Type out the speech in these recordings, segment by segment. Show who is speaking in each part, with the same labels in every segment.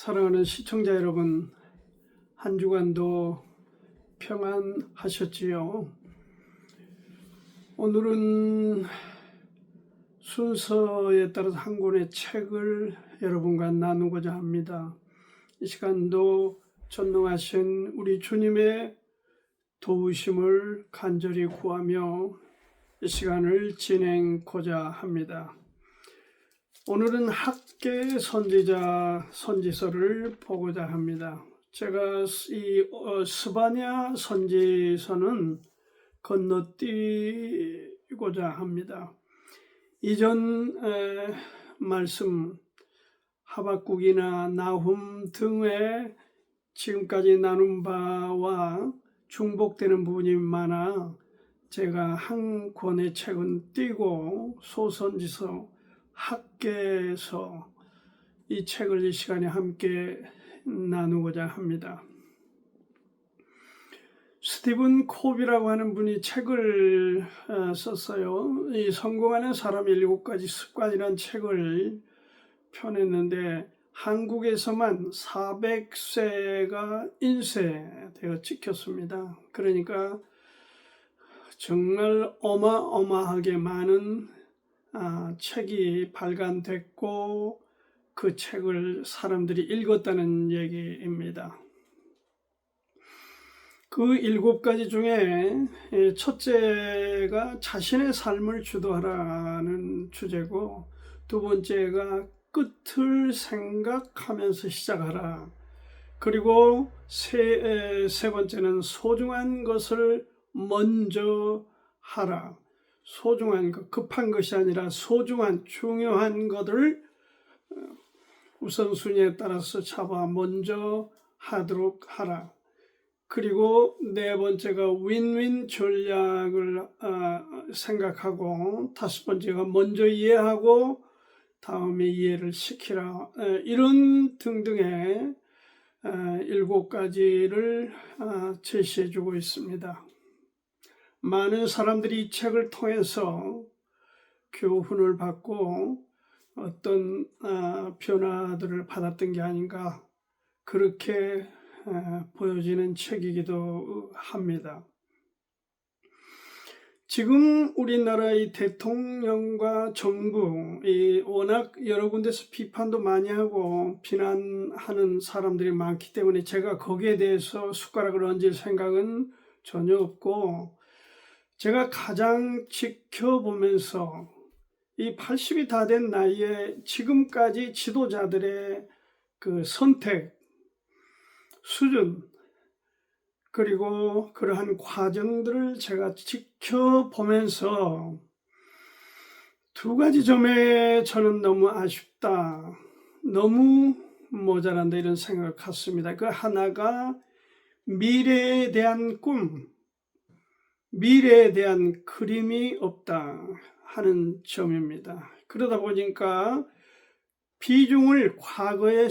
Speaker 1: 사랑하는 시청자 여러분, 한 주간도 평안하셨지요? 오늘은 순서에 따라서 한 권의 책을 여러분과 나누고자 합니다. 이 시간도 전능하신 우리 주님의 도우심을 간절히 구하며 이 시간을 진행하고자 합니다. 오늘은 학계 선지자 선지서를 보고자 합니다. 제가 이 스바냐 선지서는 건너뛰고자 합니다. 이전 말씀 하박국이나 나훔 등의 지금까지 나눈 바와 중복되는 부분이 많아 제가 한 권의 책은 띄고 소선지서 학계서 이 책을 이 시간에 함께 나누고자 합니다. 스티븐 콥이라고 하는 분이 책을 썼어요. 이 성공하는 사람 7가지 습관이라는 책을 펴냈는데 한국에서만 400쇄가 인쇄되어 찍혔습니다. 그러니까 정말 어마어마하게 많은 책이 발간됐고 그 책을 사람들이 읽었다는 얘기입니다. 그 7가지 중에 첫째가 자신의 삶을 주도하라는 주제고, 두 번째가 끝을 생각하면서 시작하라. 그리고 세 번째는 소중한 것을 먼저 하라. 소중한 것, 급한 것이 아니라 소중한 중요한 것을 우선순위에 따라서 잡아 먼저 하도록 하라. 그리고 네 번째가 윈윈 전략을 생각하고, 다섯 번째가 먼저 이해하고 다음에 이해를 시키라. 이런 등등의 7가지를 제시해 주고 있습니다. 많은 사람들이 이 책을 통해서 교훈을 받고 어떤 변화들을 받았던 게 아닌가, 그렇게 보여지는 책이기도 합니다. 지금 우리나라의 대통령과 정부, 워낙 여러 군데서 비판도 많이 하고 비난하는 사람들이 많기 때문에 제가 거기에 대해서 숟가락을 얹을 생각은 전혀 없고, 제가 가장 지켜보면서 이 80이 다 된 나이에 지금까지 지도자들의 그 선택, 수준, 그리고 그러한 과정들을 제가 지켜보면서 두 가지 점에 저는 너무 아쉽다, 너무 모자란다 이런 생각을 갖습니다. 그 하나가 미래에 대한 꿈, 미래에 대한 그림이 없다 하는 점입니다. 그러다 보니까 비중을 과거에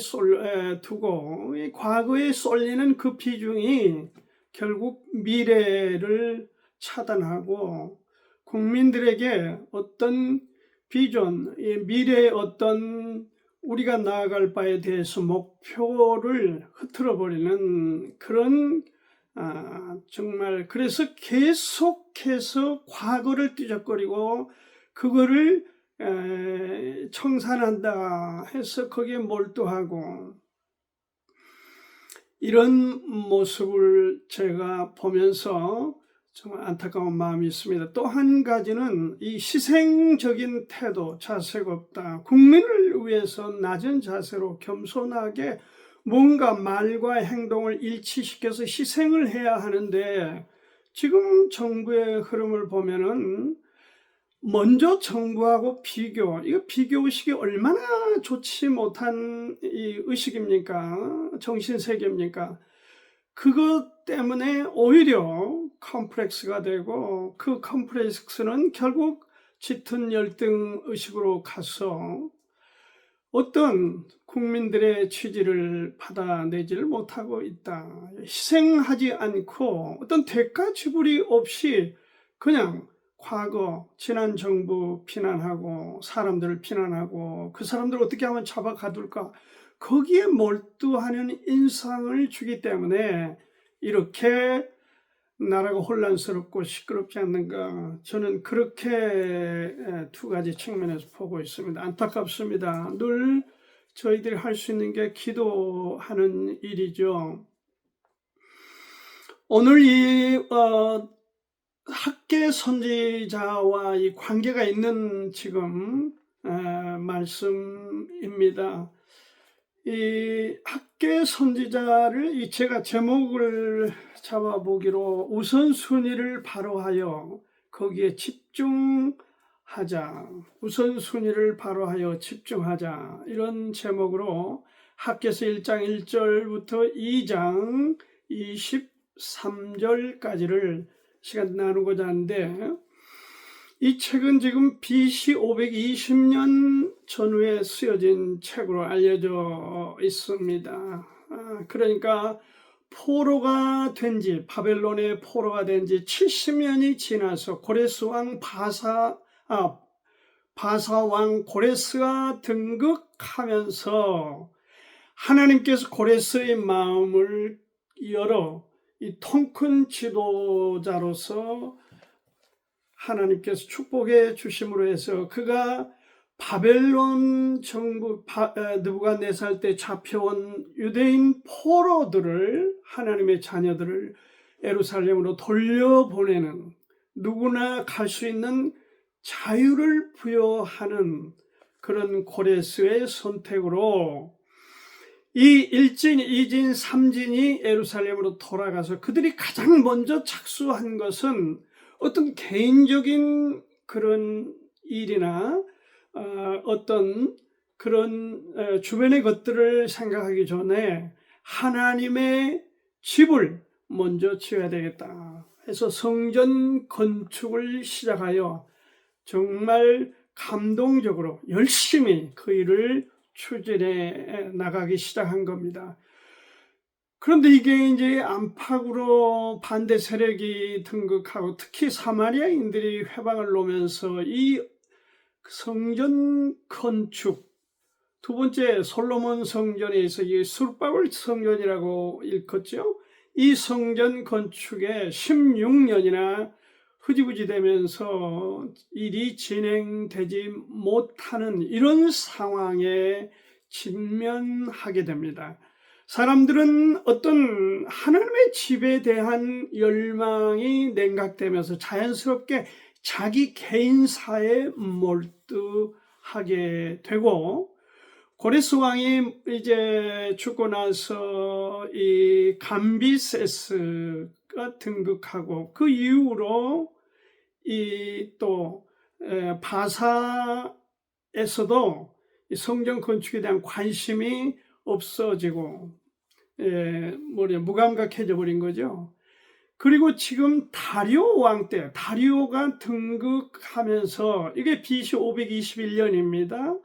Speaker 1: 두고, 과거에 쏠리는 그 비중이 결국 미래를 차단하고 국민들에게 어떤 비전, 미래의 어떤 우리가 나아갈 바에 대해서 목표를 흐트러버리는 그런 정말, 그래서 계속해서 과거를 뒤적거리고 그거를 청산한다 해서 거기에 몰두하고, 이런 모습을 제가 보면서 정말 안타까운 마음이 있습니다. 또 한 가지는 이 희생적인 태도, 자세가 없다. 국민을 위해서 낮은 자세로 겸손하게 뭔가 말과 행동을 일치시켜서 희생을 해야 하는데, 지금 정부의 흐름을 보면은 먼저 정부하고 이거 비교의식이 얼마나 좋지 못한 이 의식입니까? 정신세계입니까? 그것 때문에 오히려 컴플렉스가 되고, 그 컴플렉스는 결국 짙은 열등 의식으로 가서 어떤 국민들의 지지를 받아내지를 못하고 있다. 희생하지 않고 어떤 대가 지불이 없이 그냥 과거, 지난 정부 비난하고 사람들을 비난하고 그 사람들을 어떻게 하면 잡아가둘까, 거기에 몰두하는 인상을 주기 때문에 이렇게 나라가 혼란스럽고 시끄럽지 않는가, 저는 그렇게 두 가지 측면에서 보고 있습니다. 안타깝습니다. 늘 저희들이 할 수 있는 게 기도하는 일이죠. 오늘 이 학계 선지자와 이 관계가 있는 지금 말씀입니다. 이 학계 선지자를 제가 제목을 잡아보기로 우선순위를 바로하여 거기에 집중하자, 우선순위를 바로하여 집중하자, 이런 제목으로 학계서 1장 1절부터 2장 23절까지를 시간 나누고자 하는데, 이 책은 지금 BC 520년 전후에 쓰여진 책으로 알려져 있습니다. 그러니까 포로가 된 지, 바벨론의 포로가 된 지 70년이 지나서 고레스 왕 바사 왕 고레스가 등극하면서 하나님께서 고레스의 마음을 열어 이 통큰 지도자로서 하나님께서 축복해 주심으로 해서 그가 바벨론 정부 느부갓네살 때 잡혀온 유대인 포로들을, 하나님의 자녀들을 예루살렘으로 돌려보내는, 누구나 갈 수 있는 자유를 부여하는 그런 고레스의 선택으로 이 1진, 2진, 3진이 예루살렘으로 돌아가서 그들이 가장 먼저 착수한 것은 어떤 개인적인 그런 일이나 어떤 그런 주변의 것들을 생각하기 전에 하나님의 집을 먼저 지어야 되겠다 해서 성전 건축을 시작하여 정말 감동적으로 열심히 그 일을 추진해 나가기 시작한 겁니다. 그런데 이게 이제 안팎으로 반대 세력이 등극하고 특히 사마리아인들이 회방을 놓으면서 이 성전 건축, 두 번째 솔로몬 성전에서 이 수르바벨 성전이라고 일컫죠. 이 성전 건축에 16년이나 흐지부지 되면서 일이 진행되지 못하는 이런 상황에 직면하게 됩니다. 사람들은 어떤 하나님의 집에 대한 열망이 냉각되면서 자연스럽게 자기 개인사에 몰두하게 되고, 고레스 왕이 이제 죽고 나서 이 감비세스가 등극하고 그 이후로 이 또 바사에서도 이 성전 건축에 대한 관심이 없어지고 무감각해져 버린 거죠. 그리고 지금 다리오 왕 때, 다리오가 등극하면서, 이게 BC 521년입니다.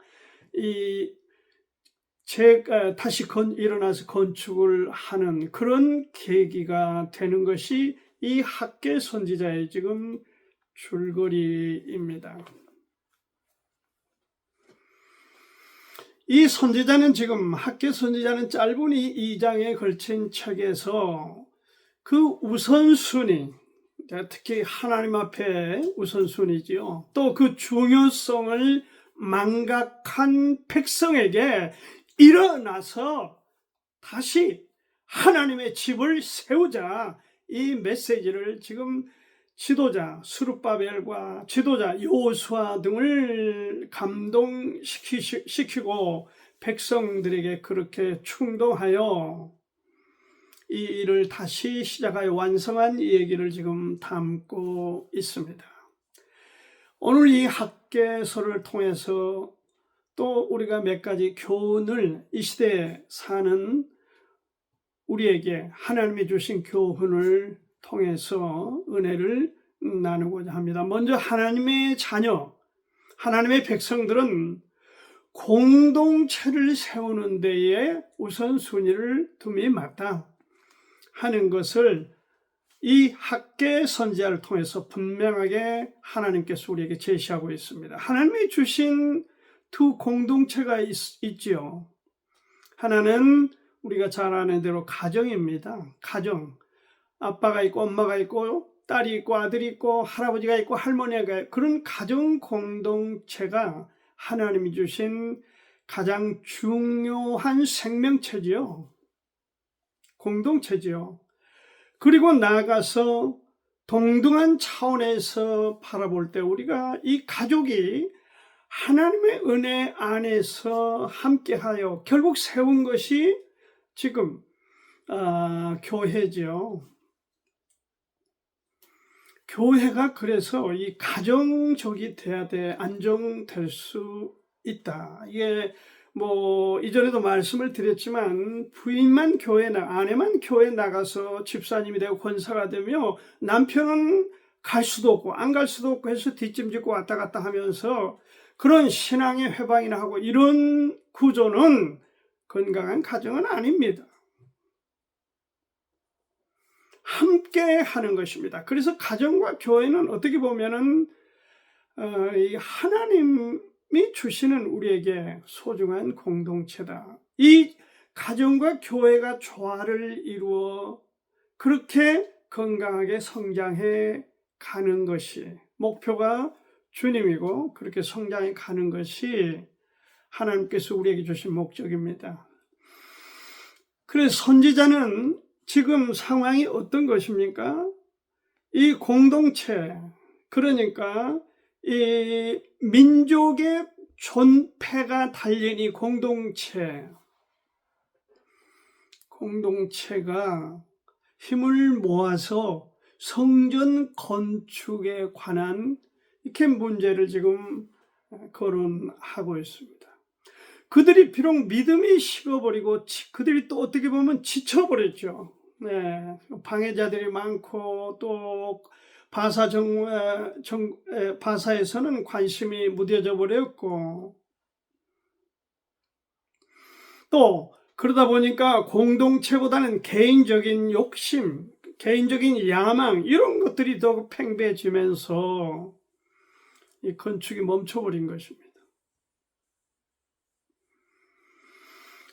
Speaker 1: 다시 일어나서 건축을 하는 그런 계기가 되는 것이 이 학계 선지자의 지금 줄거리입니다. 이 선지자는 지금 학계 선지자는 짧은 이 2장에 걸친 책에서 그 우선순위, 특히 하나님 앞에 우선순위지요. 또 그 중요성을 망각한 백성에게 일어나서 다시 하나님의 집을 세우자, 이 메시지를 지금 지도자 스룹바벨과 지도자 여호수아 등을 감동시키고 백성들에게 그렇게 충동하여 이 일을 다시 시작하여 완성한 이 얘기를 지금 담고 있습니다. 오늘 이 학계서를 통해서 또 우리가 몇 가지 교훈을, 이 시대에 사는 우리에게 하나님이 주신 교훈을 통해서 은혜를 나누고자 합니다. 먼저 하나님의 자녀, 하나님의 백성들은 공동체를 세우는 데에 우선순위를 둠이 맞다 하는 것을 이 학계 선지자를 통해서 분명하게 하나님께서 우리에게 제시하고 있습니다. 하나님이 주신 두 공동체가 있지요. 하나는 우리가 잘 아는 대로 가정입니다. 가정. 아빠가 있고 엄마가 있고 딸이 있고 아들이 있고 할아버지가 있고 할머니가 있고 그런 가정 공동체가 하나님이 주신 가장 중요한 생명체지요. 공동체지요. 그리고 나아가서 동등한 차원에서 바라볼 때 우리가 이 가족이 하나님의 은혜 안에서 함께하여 결국 세운 것이 지금 교회죠. 교회가 그래서 이 가정적이 돼야 돼 안정될 수 있다. 이게 뭐 이전에도 말씀을 드렸지만 부인만 아내만 교회 나가서 집사님이 되고 권사가 되며 남편은 갈 수도 없고 안 갈 수도 없고 해서 뒷짐짓고 왔다 갔다 하면서 그런 신앙의 회방이나 하고 이런 구조는 건강한 가정은 아닙니다. 함께 하는 것입니다. 그래서 가정과 교회는 어떻게 보면은 이 하나님이 주시는 우리에게 소중한 공동체다. 이 가정과 교회가 조화를 이루어 그렇게 건강하게 성장해 가는 것이 목표가 주님이고 그렇게 성장해 가는 것이 하나님께서 우리에게 주신 목적입니다. 그래서 선지자는 지금 상황이 어떤 것입니까? 이 공동체, 그러니까 이 민족의 존폐가 달린 이 공동체가 힘을 모아서 성전 건축에 관한 이렇게 문제를 지금 거론하고 있습니다. 그들이 비록 믿음이 식어버리고 그들이 또 어떻게 보면 지쳐버렸죠. 네, 방해자들이 많고 또 바사에서는 관심이 무뎌져 버렸고 또 그러다 보니까 공동체보다는 개인적인 욕심, 개인적인 야망 이런 것들이 더 팽배해지면서 이 건축이 멈춰버린 것입니다.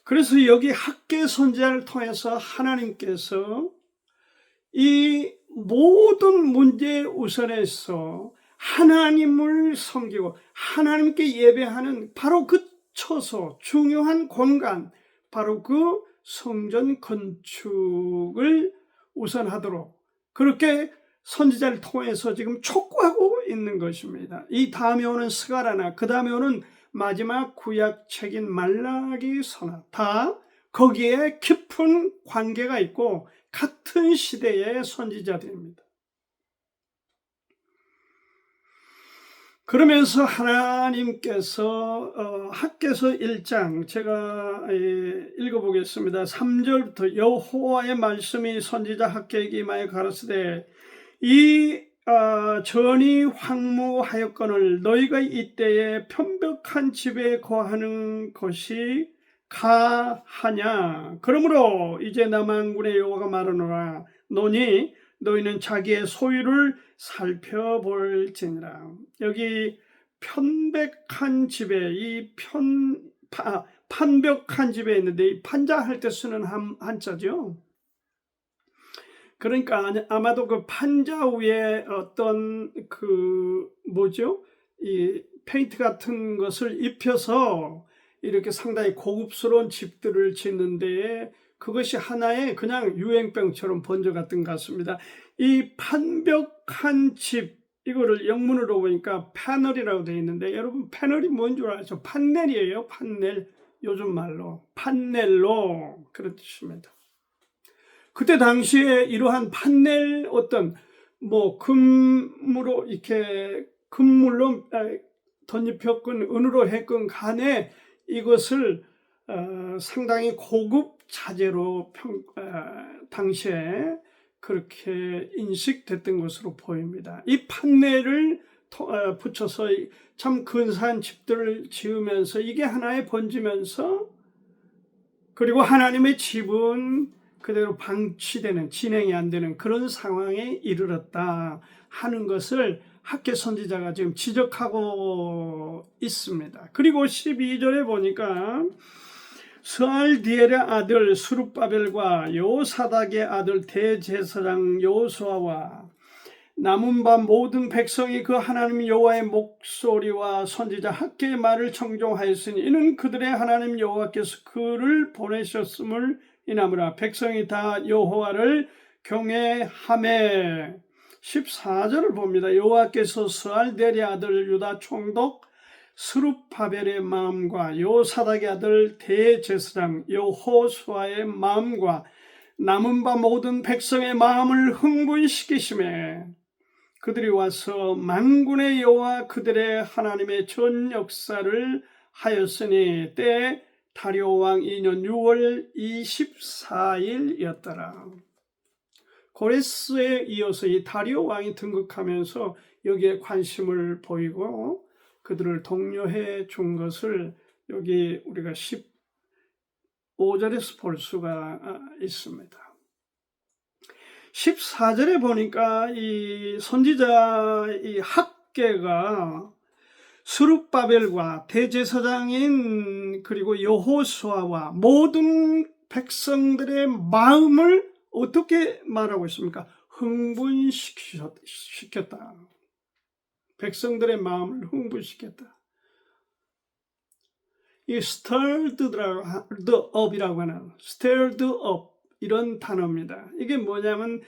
Speaker 1: 그래서 여기 학개 선지자를 통해서 하나님께서 이 모든 문제 우선에서 하나님을 섬기고 하나님께 예배하는 바로 그 처소, 중요한 공간, 바로 그 성전 건축을 우선하도록 그렇게 선지자를 통해서 지금 촉구하고 있는 것입니다. 이 다음에 오는 스가랴나 그 다음에 오는 마지막 구약책인 말라기서나 다 거기에 깊은 관계가 있고 같은 시대의 선지자들입니다. 그러면서 하나님께서 학개서 1장 제가 읽어보겠습니다. 3절부터 여호와의 말씀이 선지자 학개에게 임하여 가라사대 이 전이 황무하였거늘 너희가 이때에 편벽한 집에 거하는 것이 가하냐. 그러므로 이제 남한군의 여호와가 말하노라. 노니 너희는 자기의 소유를 살펴볼지니라. 여기 편백한 집에 판벽한 집에 있는데 이 판자할 때 쓰는 한자죠. 그러니까 아마도 그 판자 위에 어떤 이 페인트 같은 것을 입혀서 이렇게 상당히 고급스러운 집들을 짓는 데에 그것이 하나의 그냥 유행병처럼 번져갔던 것 같습니다. 이 판벽한 집 이거를 영문으로 보니까 패널이라고 되어 있는데 여러분 패널이 뭔 줄 아죠? 판넬이에요. 판넬. 요즘 말로 판넬로 그런 뜻입니다. 그때 당시에 이러한 판넬 금물로 이렇게 금물로 덧입혔건 은으로 했건 간에 이것을 상당히 고급 자재로 당시에 그렇게 인식됐던 것으로 보입니다. 이 판넬을 붙여서 참 근사한 집들을 지으면서 이게 하나에 번지면서 그리고 하나님의 집은 그대로 방치되는 진행이 안 되는 그런 상황에 이르렀다 하는 것을 학개 선지자가 지금 지적하고 있습니다. 그리고 12절에 보니까 스알디엘의 아들 스룹바벨과 요사닥의 아들 대제사장 요수아와 남은 밤 모든 백성이 그 하나님 여호와의 목소리와 선지자 학개의 말을 청종하였으니 이는 그들의 하나님 여호와께서 그를 보내셨음을 인하므라. 백성이 다 여호와를 경외하매. 14절을 봅니다. 여호와께서 스알디엘의 아들 유다 총독 스룹바벨의 마음과 요사닥의 아들 대제사장 여호수아의 마음과 남은 바 모든 백성의 마음을 흥분시키시매 그들이 와서 만군의 여호와 그들의 하나님의 전 역사를 하였으니 때에 다리오 왕 2년 6월 24일이었더라. 고레스에 이어서 이 다리오 왕이 등극하면서 여기에 관심을 보이고 그들을 독려해 준 것을 여기 우리가 15절에서 볼 수가 있습니다. 14절에 보니까 이 선지자 이 학개가 스룹바벨과 대제사장인 그리고 여호수아와 모든 백성들의 마음을 어떻게 말하고 있습니까? 흥분시켰다. 백성들의 마음을 흥분시켰다. 이 stirred up이라고 하는 stirred up 이런 단어입니다. 이게 뭐냐면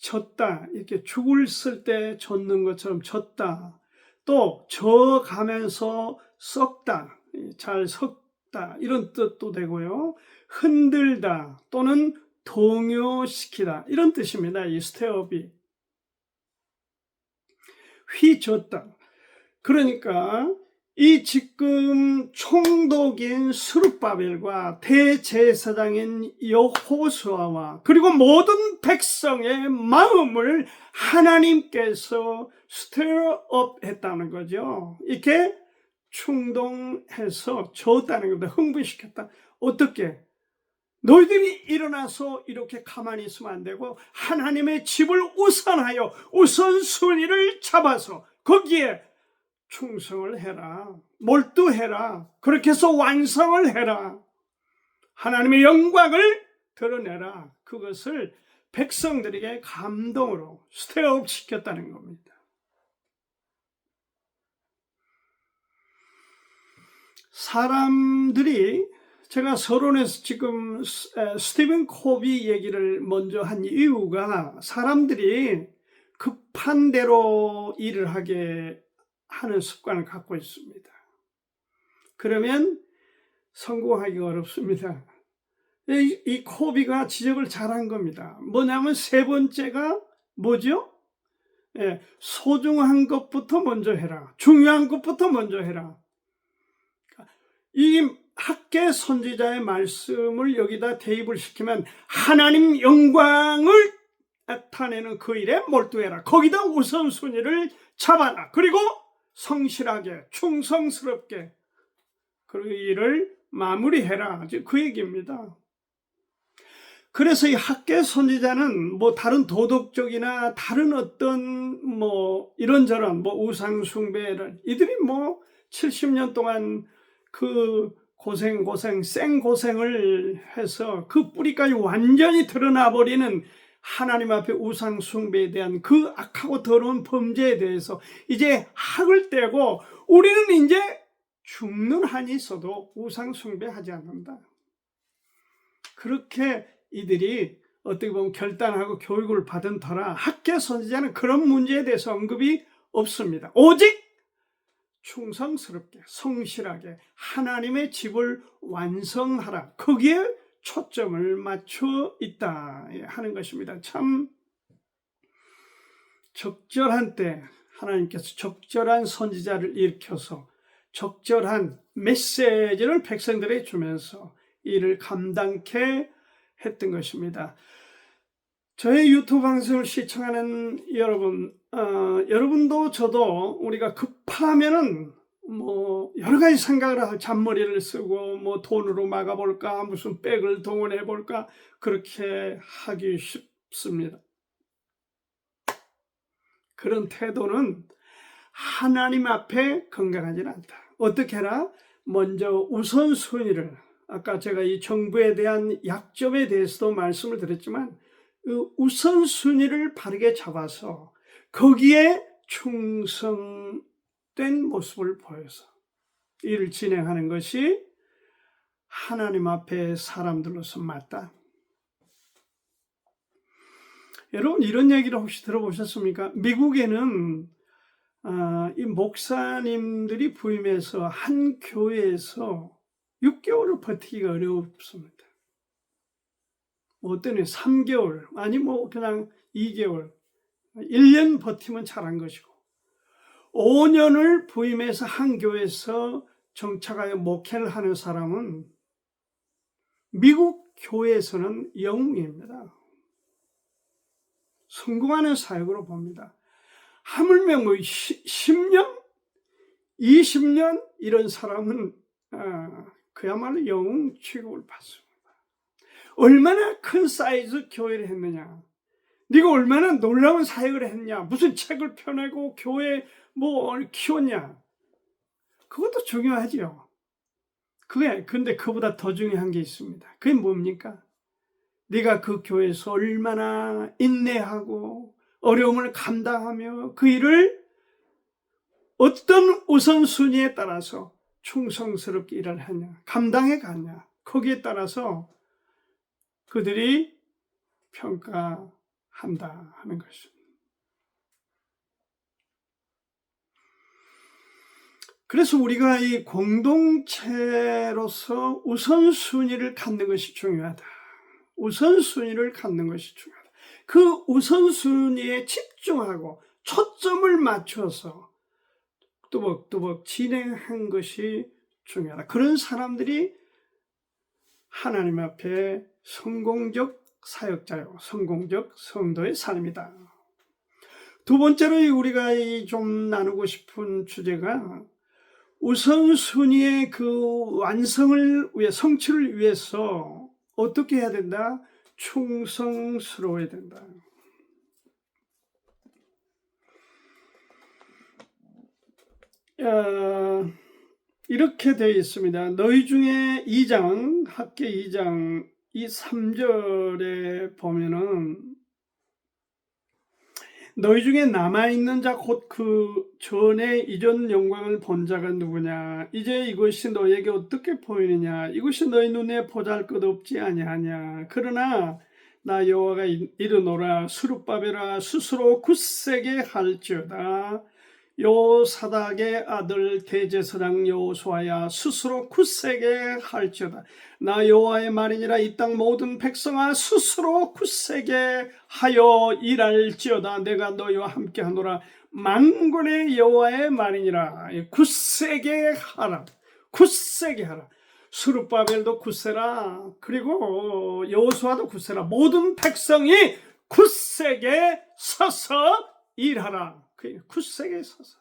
Speaker 1: 젓다, 이렇게 죽을 쓸 때 젓는 것처럼 젓다, 또 저가면서 썩다, 잘 섞다 이런 뜻도 되고요. 흔들다 또는 동요시키다 이런 뜻입니다. 이 stirup이 휘젓다. 그러니까 이 지금 총독인 스룹바벨과 대제사장인 여호수아와 그리고 모든 백성의 마음을 하나님께서 스티어업 했다는 거죠. 이렇게 충동해서 줬다는 겁니다. 흥분시켰다. 어떻게? 너희들이 일어나서 이렇게 가만히 있으면 안 되고 하나님의 집을 우선하여 우선순위를 잡아서 거기에 충성을 해라. 몰두해라. 그렇게 해서 완성을 해라. 하나님의 영광을 드러내라. 그것을 백성들에게 감동으로 스테업 시켰다는 겁니다. 사람들이 제가 서론에서 지금 스티븐 코비 얘기를 먼저 한 이유가 사람들이 급한 대로 일을 하게 하는 습관을 갖고 있습니다. 그러면 성공하기가 어렵습니다. 이 코비가 지적을 잘한 겁니다. 뭐냐면 세 번째가 뭐죠? 소중한 것부터 먼저 해라. 중요한 것부터 먼저 해라. 이 학개 선지자의 말씀을 여기다 대입을 시키면 하나님 영광을 나타내는 그 일에 몰두해라. 거기다 우선순위를 잡아라. 그리고 성실하게 충성스럽게 그 일을 마무리해라. 그 얘기입니다. 그래서 이 학개 선지자는 뭐 다른 도덕적이나 다른 어떤 뭐 이런저런 뭐 우상숭배를 이들이 뭐 70년 동안 그 생고생을 해서 그 뿌리까지 완전히 드러나 버리는 하나님 앞에 우상 숭배에 대한 그 악하고 더러운 범죄에 대해서 이제 학을 떼고 우리는 이제 죽는 한이 있어도 우상 숭배하지 않는다. 그렇게 이들이 어떻게 보면 결단하고 교육을 받은 터라 학개 선지자는 그런 문제에 대해서 언급이 없습니다. 오직 충성스럽게 성실하게 하나님의 집을 완성하라. 거기에 초점을 맞춰 있다 하는 것입니다. 참 적절한 때 하나님께서 적절한 선지자를 일으켜서 적절한 메시지를 백성들에게 주면서 이를 감당케 했던 것입니다. 저의 유튜브 방송을 시청하는 여러분도 저도 우리가 급하면은 뭐 여러 가지 생각을 하고 잔머리를 쓰고 뭐 돈으로 막아볼까 무슨 백을 동원해 볼까 그렇게 하기 쉽습니다. 그런 태도는 하나님 앞에 건강하지는 않다. 어떻게 해라? 먼저 우선순위를 아까 제가 이 정부에 대한 약점에 대해서도 말씀을 드렸지만 그 우선순위를 바르게 잡아서 거기에 충성된 모습을 보여서 일을 진행하는 것이 하나님 앞에 사람들로서 맞다. 여러분 이런 얘기를 혹시 들어보셨습니까? 미국에는 이 목사님들이 부임해서 한 교회에서 6개월을 버티기가 어렵습니다. 어떤 애 3개월, 아니 그냥 2개월, 1년 버티면 잘한 것이고 5년을 부임해서 한 교회에서 정착하여 목회를 하는 사람은 미국 교회에서는 영웅입니다. 성공하는 사역으로 봅니다. 하물며 10년, 20년 이런 사람은 그야말로 영웅 취급을 받습니다. 얼마나 큰 사이즈 교회를 했느냐, 네가 얼마나 놀라운 사역을 했냐, 무슨 책을 펴내고 교회 키웠냐, 그것도 중요하지요. 근데 그보다 더 중요한 게 있습니다. 그게 뭡니까? 네가 그 교회에서 얼마나 인내하고 어려움을 감당하며 그 일을 어떤 우선순위에 따라서 충성스럽게 일을 하냐, 감당해 가냐, 거기에 따라서 그들이 평가한다 하는 것입니다. 그래서 우리가 이 공동체로서 우선순위를 갖는 것이 중요하다. 우선순위를 갖는 것이 중요하다. 그 우선순위에 집중하고 초점을 맞춰서 뚜벅뚜벅 진행한 것이 중요하다. 그런 사람들이 하나님 앞에 성공적 사역자요, 성공적 성도의 삶이다. 두 번째로 우리가 좀 나누고 싶은 주제가 우선순위의 그 완성을 위해, 성취를 위해서 어떻게 해야 된다? 충성스러워야 된다. 이렇게 되어 있습니다. 너희 중에 2장, 학계 2장 이 3절에 보면은 너희 중에 남아있는 자 곧 그 전에 이전 영광을 본 자가 누구냐? 이제 이것이 너에게 어떻게 보이느냐? 이것이 너희 눈에 보잘것없지 아니하냐? 그러나 나 여호와가 이르노라. 스룹바벨아 스스로 굳세게 할지어다. 요사닥의 아들 대제사장 여호수아야 스스로 굳세게 할지어다. 나 여호와의 말이니라. 이 땅 모든 백성아 스스로 굳세게 하여 일할지어다. 내가 너희와 함께 하노라. 만군의 여호와의 말이니라. 굳세게 하라. 굳세게 하라. 스룹바벨도 굳세라. 그리고 여호수아도 굳세라. 모든 백성이 굳세게 서서 일하라. 굳세게 서서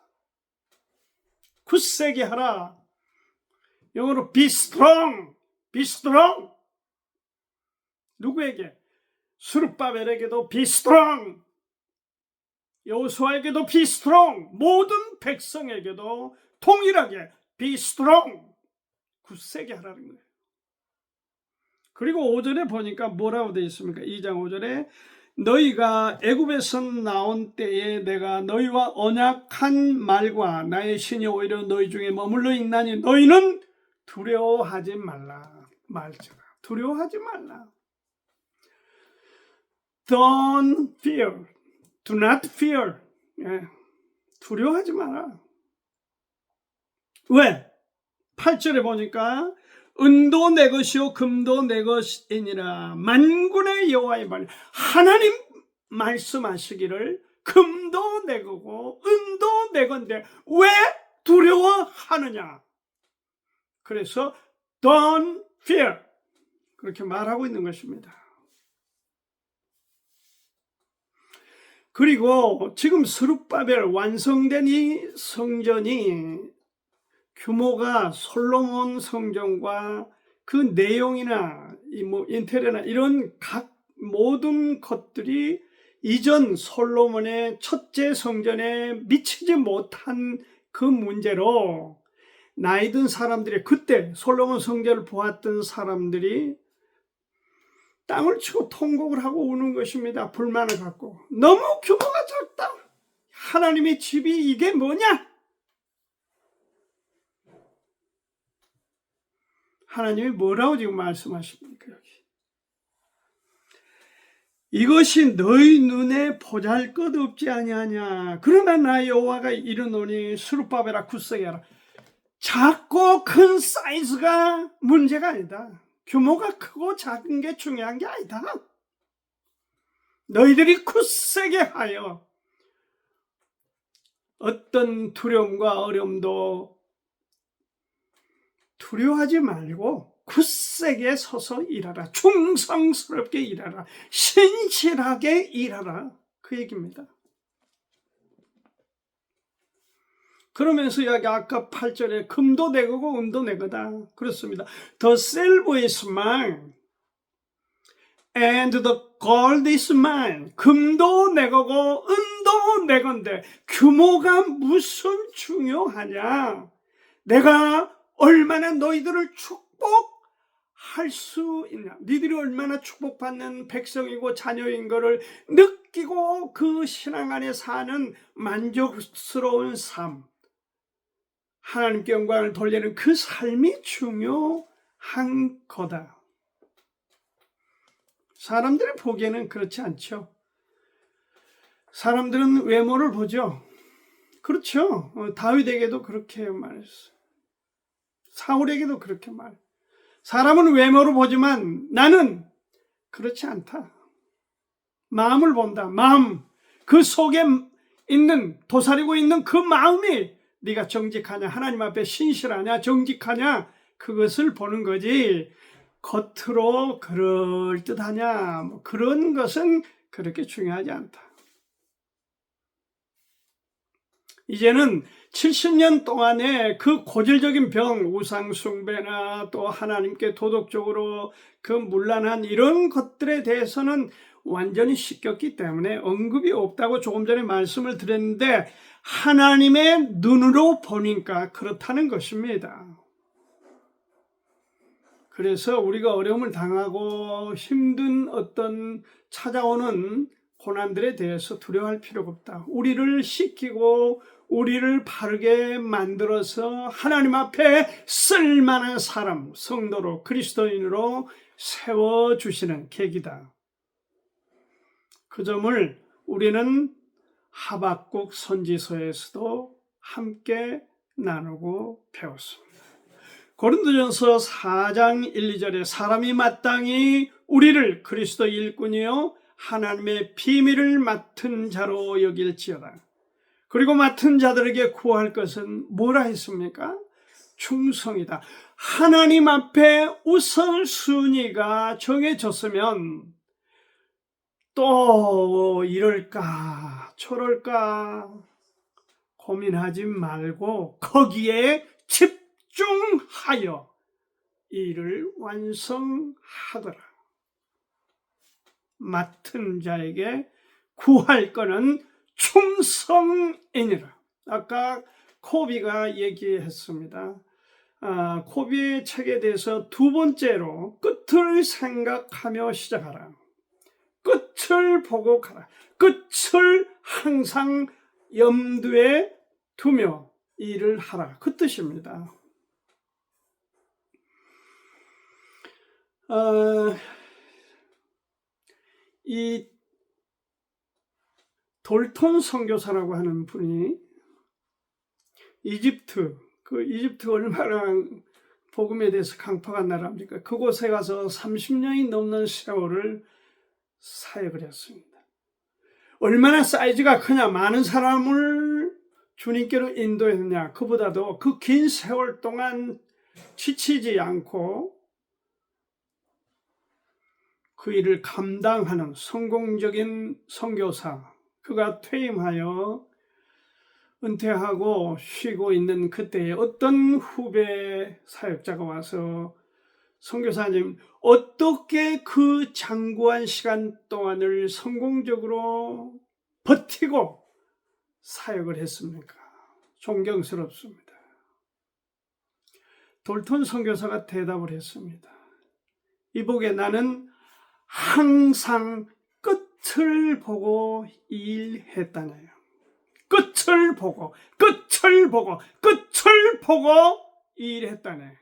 Speaker 1: 굳세게 하라. 영어로 be strong, be strong. 누구에게? 스룹바벨에게도 be strong, 여호수아에게도 be strong, 모든 백성에게도 동일하게 be strong, 굳세게 하라는 거예요. 그리고 5절에 보니까 뭐라고 되어 있습니까? 2장 5절에 너희가 애굽에서 나온 때에 내가 너희와 언약한 말과 나의 신이 오히려 너희 중에 머물러 있나니 너희는 두려워하지 말라. 말처럼 두려워하지 말라. Don't fear. Do not fear. 두려워하지 마라. 왜? 8절에 보니까 은도 내 것이요 금도 내 것이니라. 만군의 여호와의 말. 하나님 말씀하시기를 금도 내 거고 은도 내 건데 왜 두려워하느냐? 그래서 don't fear. 그렇게 말하고 있는 것입니다. 그리고 지금 스룹바벨 완성된 이 성전이 규모가 솔로몬 성전과 그 내용이나 인테리어나 이런 각 모든 것들이 이전 솔로몬의 첫째 성전에 미치지 못한 그 문제로 나이 든 사람들이, 그때 솔로몬 성전을 보았던 사람들이 땅을 치고 통곡을 하고 우는 것입니다. 불만을 갖고. 너무 규모가 작다. 하나님의 집이 이게 뭐냐? 하나님이 뭐라고 지금 말씀하십니까? 여기. 이것이 너희 눈에 보잘것없지 아니하냐. 그러나 나 여호와가 이르노니 스룹바벨아 굳세게 하라. 작고 큰 사이즈가 문제가 아니다. 규모가 크고 작은 게 중요한 게 아니다. 너희들이 굳세게 하여 어떤 두려움과 어려움도 두려워하지 말고 굳세게 서서 일하라. 충성스럽게 일하라. 신실하게 일하라. 그 얘기입니다. 그러면서 여기 아까 8절에 금도 내 거고 은도 내 거다. 그렇습니다. The silver is mine and the gold is mine. 금도 내 거고 은도 내 건데 규모가 무슨 중요하냐. 내가 얼마나 너희들을 축복할 수 있냐. 니들이 얼마나 축복받는 백성이고 자녀인 것을 느끼고 그 신앙 안에 사는 만족스러운 삶, 하나님께 영광을 돌리는 그 삶이 중요한 거다. 사람들이 보기에는 그렇지 않죠. 사람들은 외모를 보죠. 그렇죠. 다윗에게도 그렇게 말했어요. 사울에게도 그렇게 말. 사람은 외모로 보지만 나는 그렇지 않다. 마음을 본다. 마음. 그 속에 있는, 도사리고 있는 그 마음이 네가 정직하냐, 하나님 앞에 신실하냐, 정직하냐, 그것을 보는 거지. 겉으로 그럴듯하냐, 뭐 그런 것은 그렇게 중요하지 않다. 이제는 70년 동안의 그 고질적인 병, 우상숭배나 또 하나님께 도덕적으로 그 문란한 이런 것들에 대해서는 완전히 씻겼기 때문에 언급이 없다고 조금 전에 말씀을 드렸는데, 하나님의 눈으로 보니까 그렇다는 것입니다. 그래서 우리가 어려움을 당하고 힘든 어떤 찾아오는 고난들에 대해서 두려워할 필요가 없다. 우리를 씻기고 우리를 바르게 만들어서 하나님 앞에 쓸만한 사람, 성도로, 그리스도인으로 세워주시는 계기다. 그 점을 우리는 하박국 선지서에서도 함께 나누고 배웠습니다. 고린도전서 4장 1, 2절에 사람이 마땅히 우리를 그리스도 일꾼이요 하나님의 비밀을 맡은 자로 여길지어다. 그리고 맡은 자들에게 구할 것은 뭐라 했습니까? 충성이다. 하나님 앞에 우선순위가 정해졌으면 또 이럴까 저럴까 고민하지 말고 거기에 집중하여 일을 완성하더라. 맡은 자에게 구할 거는 충성이니라. 아까 코비가 얘기했습니다. 코비의 책에 대해서 두 번째로 끝을 생각하며 시작하라. 끝을 보고 가라. 끝을 항상 염두에 두며 일을 하라. 그 뜻입니다. 이 돌톤 선교사라고 하는 분이 이집트 얼마나 복음에 대해서 강팍한 나라입니까? 그곳에 가서 30년이 넘는 세월을 사역을 했습니다. 얼마나 사이즈가 크냐, 많은 사람을 주님께로 인도했느냐, 그보다도 그 긴 세월 동안 지치지 않고 그 일을 감당하는 성공적인 선교사, 그가 퇴임하여 은퇴하고 쉬고 있는 그때에 어떤 후배 사역자가 와서 선교사님, 어떻게 그 장구한 시간 동안을 성공적으로 버티고 사역을 했습니까? 존경스럽습니다. 돌턴 선교사가 대답을 했습니다. 이보게 나는 항상 끝을 보고 일했다네요. 끝을 보고 일했다네.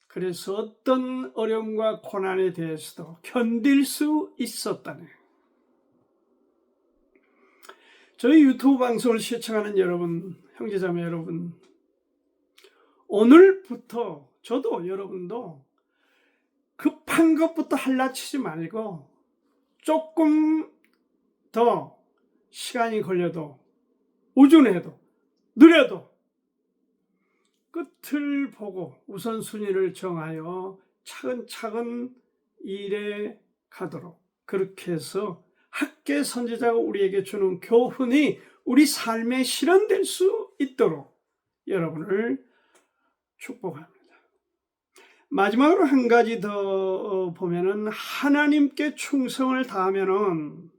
Speaker 1: 그래서 어떤 어려움과 고난에 대해서도 견딜 수 있었다네. 저희 유튜브 방송을 시청하는 여러분, 형제자매 여러분, 오늘부터 저도 여러분도 급한 것부터 할라치지 말고 조금 더 시간이 걸려도 우준해도 느려도 끝을 보고 우선순위를 정하여 차근차근 일해 가도록, 그렇게 해서 학계 선지자가 우리에게 주는 교훈이 우리 삶에 실현될 수 있도록 여러분을 축복합니다. 마지막으로 한 가지 더 보면은, 하나님께 충성을 다하면은,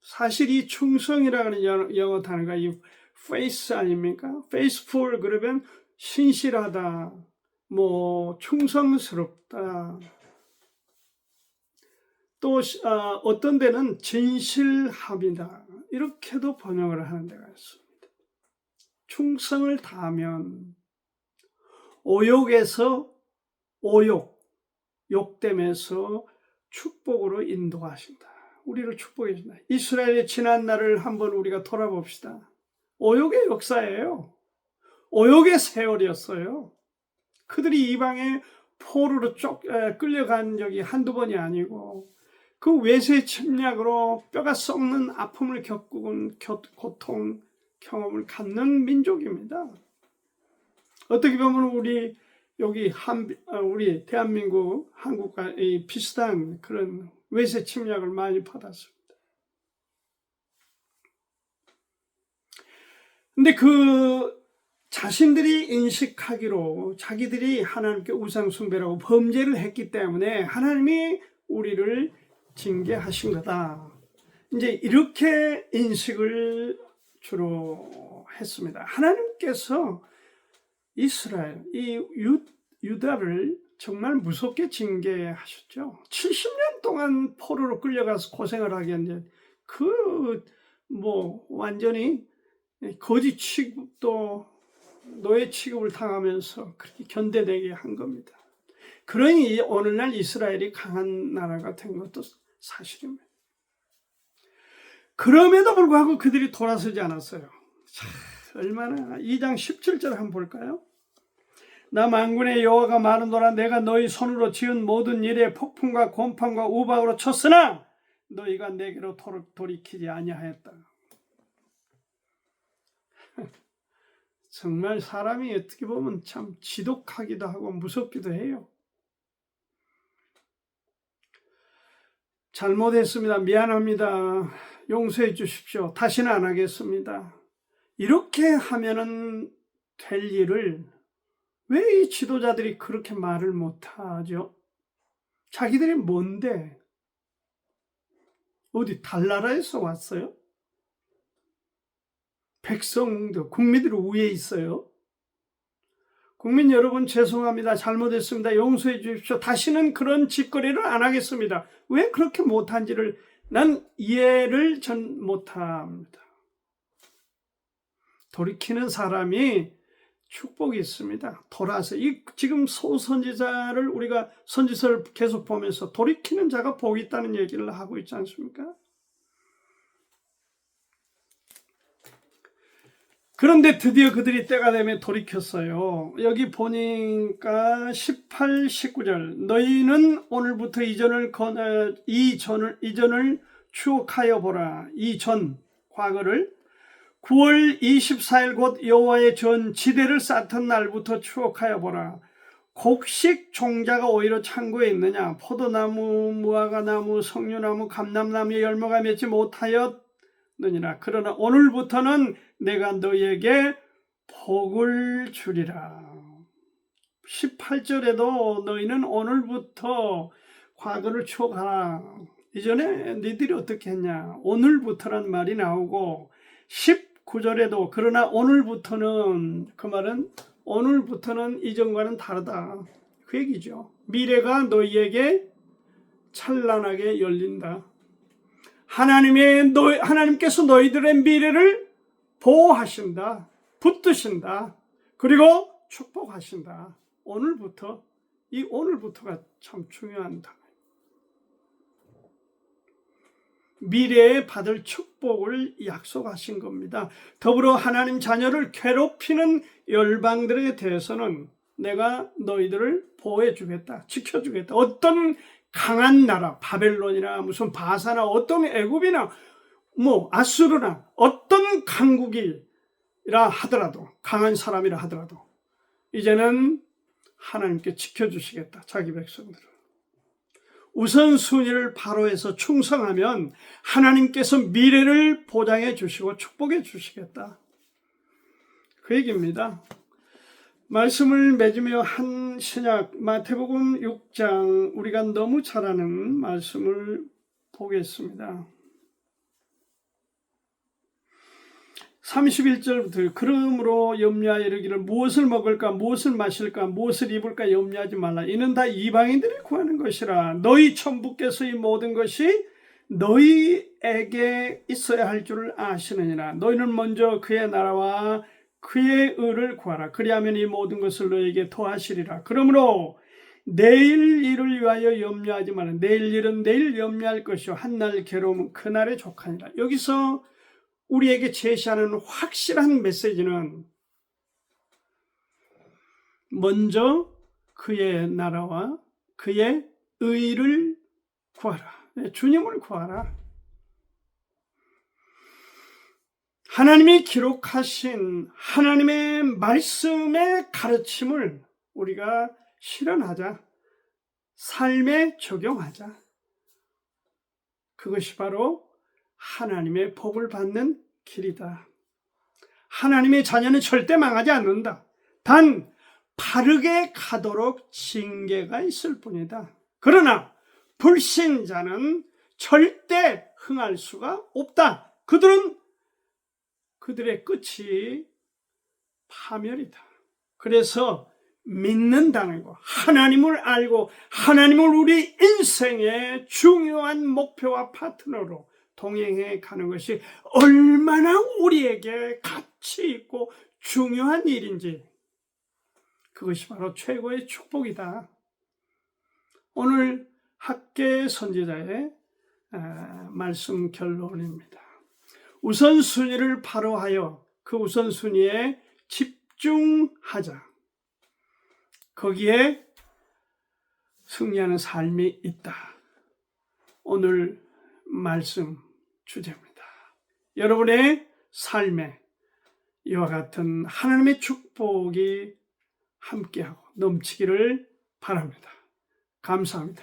Speaker 1: 사실 이 충성이라는 영어 단어가 이 faith 아닙니까? faithful 그러면 신실하다, 뭐 충성스럽다, 또 어떤 데는 진실함이다, 이렇게도 번역을 하는 데가 있습니다. 충성을 다하면 오욕에서 욕됨에서 축복으로 인도하신다. 우리를 축복해 준다. 이스라엘의 지난 날을 한번 우리가 돌아봅시다. 오욕의 역사예요. 오욕의 세월이었어요. 그들이 이방의 포로로 끌려간 적이 한두 번이 아니고, 그 외세 침략으로 뼈가 썩는 아픔을 겪은 고통 경험을 갖는 민족입니다. 어떻게 보면 우리 여기 우리 대한민국, 한국과 비슷한 그런 외세 침략을 많이 받았습니다. 근데 그 자신들이 인식하기로 자기들이 하나님께 우상숭배라고 범죄를 했기 때문에 하나님이 우리를 징계하신 거다, 이제 이렇게 인식을 주로 했습니다. 하나님께서 이스라엘, 이 유다를 정말 무섭게 징계하셨죠. 70년 동안 포로로 끌려가서 고생을 하게 했는데, 완전히 거지 취급도, 노예 취급을 당하면서 그렇게 견뎌내게 한 겁니다. 그러니 오늘날 이스라엘이 강한 나라가 된 것도 사실입니다. 그럼에도 불구하고 그들이 돌아서지 않았어요. 자, 얼마나, 2장 17절 한번 볼까요? 나 만군의 여호와가 말하노라, 내가 너희 손으로 지은 모든 일에 폭풍과 곰팡과 우박으로 쳤으나 너희가 내게로 돌이키지 아니하였다. 정말 사람이 어떻게 보면 참 지독하기도 하고 무섭기도 해요. 잘못했습니다. 미안합니다. 용서해 주십시오. 다시는 안 하겠습니다. 이렇게 하면은 될 일을 왜 이 지도자들이 그렇게 말을 못하죠? 자기들이 뭔데? 어디 달나라에서 왔어요? 백성도, 국민들이 위에 있어요? 국민 여러분, 죄송합니다. 잘못했습니다. 용서해 주십시오. 다시는 그런 짓거리를 안 하겠습니다. 왜 그렇게 못한지를 난 이해를 전 못합니다. 돌이키는 사람이 축복이 있습니다. 돌아서 지금 소선지자를 우리가 선지서를 계속 보면서 돌이키는 자가 복이 있다는 얘기를 하고 있지 않습니까? 그런데 드디어 그들이 때가 되면 돌이켰어요. 여기 보니까 18, 19절, 너희는 오늘부터 이전을 추억하여 보라. 이전 과거를 9월 24일 곧 여호와의 전 지대를 쌓던 날부터 추억하여 보라. 곡식 종자가 오히려 창고에 있느냐? 포도나무, 무화과나무, 석류나무, 감람나무의 열매가 맺지 못하였느니라. 그러나 오늘부터는 내가 너희에게 복을 주리라. 18절에도 너희는 오늘부터 과거를 추억하라. 이전에 너희들이 어떻게 했냐? 오늘부터란 말이 나오고, 9절에도 그러나 오늘부터는, 그 말은 오늘부터는 이전과는 다르다, 그 얘기죠. 미래가 너희에게 찬란하게 열린다. 하나님께서 너희들의 미래를 보호하신다, 붙드신다, 그리고 축복하신다. 오늘부터, 이 오늘부터가 참 중요한 단어예요. 미래에 받을 축복을 약속하신 겁니다. 더불어 하나님 자녀를 괴롭히는 열방들에 대해서는 내가 너희들을 보호해 주겠다, 지켜주겠다. 어떤 강한 나라, 바벨론이나 무슨 바사나 어떤 애굽이나 아수르나 어떤 강국이라 하더라도, 강한 사람이라 하더라도 이제는 하나님께 지켜주시겠다, 자기 백성들을. 우선순위를 바로 해서 충성하면 하나님께서 미래를 보장해 주시고 축복해 주시겠다, 그 얘기입니다. 말씀을 맺으며 한 신약 마태복음 6장, 우리가 너무 잘 아는 말씀을 보겠습니다. 31절부터 그러므로 염려하여 이르기를 무엇을 먹을까, 무엇을 마실까, 무엇을 입을까 염려하지 말라. 이는 다 이방인들이 구하는 것이라. 너희 천부께서 이 모든 것이 너희에게 있어야 할 줄을 아시느니라. 너희는 먼저 그의 나라와 그의 의를 구하라. 그리하면 이 모든 것을 너희에게 더하시리라. 그러므로 내일 일을 위하여 염려하지 말라. 내일 일은 내일 염려할 것이요 한날 괴로움은 그날에 족하니라. 여기서 우리에게 제시하는 확실한 메시지는 먼저 그의 나라와 그의 의를 구하라. 주님을 구하라. 하나님이 기록하신 하나님의 말씀의 가르침을 우리가 실현하자, 삶에 적용하자. 그것이 바로 하나님의 복을 받는 길이다. 하나님의 자녀는 절대 망하지 않는다. 단 바르게 가도록 징계가 있을 뿐이다. 그러나 불신자는 절대 흥할 수가 없다. 그들의 끝이 파멸이다. 그래서 믿는다는 것, 하나님을 알고 하나님을 우리 인생의 중요한 목표와 파트너로 동행해 가는 것이 얼마나 우리에게 가치 있고 중요한 일인지, 그것이 바로 최고의 축복이다. 오늘 학계 선지자의 말씀 결론입니다. 우선순위를 바로 하여 그 우선순위에 집중하자. 거기에 승리하는 삶이 있다. 오늘 말씀 주제입니다. 여러분의 삶에 이와 같은 하나님의 축복이 함께하고 넘치기를 바랍니다. 감사합니다.